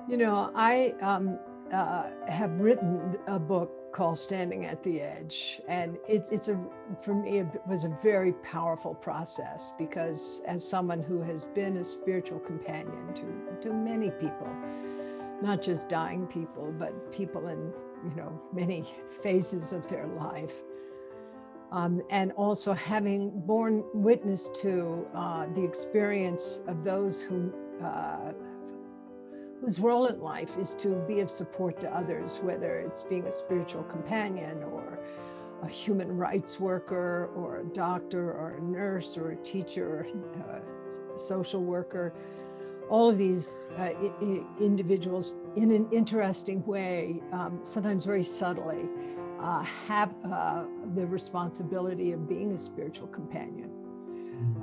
I have written a book called Standing at the Edge, and for me, it was a very powerful process because as someone who has been a spiritual companion to many people, not just dying people, but people in, many phases of their life. And also having borne witness to the experience of those whose role in life is to be of support to others, whether it's being a spiritual companion or a human rights worker or a doctor or a nurse or a teacher or a social worker. All of these individuals, in an interesting way, sometimes very subtly, have the responsibility of being a spiritual companion.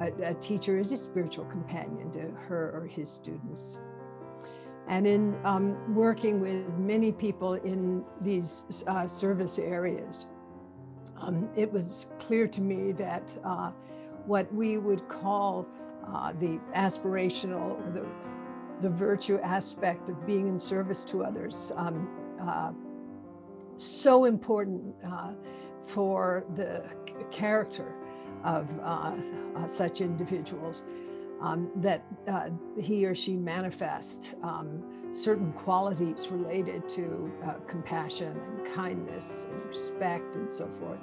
A teacher is a spiritual companion to her or his students. And in working with many people in these service areas, it was clear to me that what we would call the aspirational or the virtue aspect of being in service to others, so important for the character of such individuals. That he or she manifest certain qualities related to compassion and kindness and respect and so forth.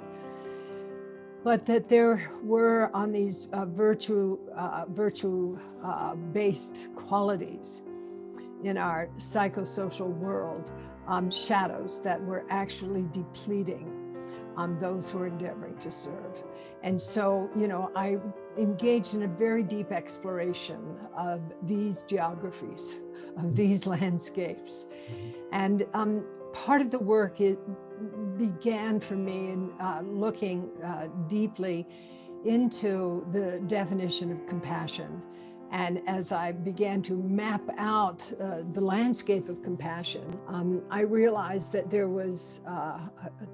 But that there were on these virtue-based qualities in our psychosocial world, shadows that were actually depleting those who are endeavoring to serve. And so, I engaged in a very deep exploration of these geographies, of these landscapes. And part of the work, it began for me in looking deeply into the definition of compassion. And as I began to map out the landscape of compassion, I realized that there was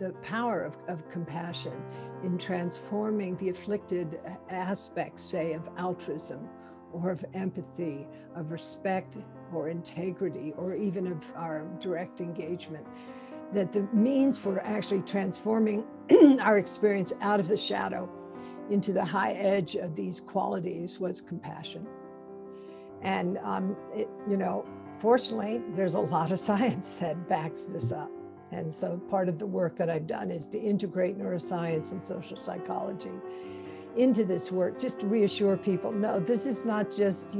the power of compassion in transforming the afflicted aspects, say, of altruism or of empathy, of respect or integrity, or even of our direct engagement. That the means for actually transforming our experience out of the shadow into the high edge of these qualities was compassion. And, fortunately, there's a lot of science that backs this up. And so part of the work that I've done is to integrate neuroscience and social psychology into this work, just to reassure people, no, this is not just,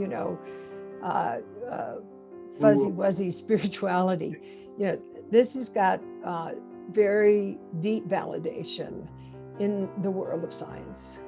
fuzzy-wuzzy spirituality. This has got very deep validation in the world of science.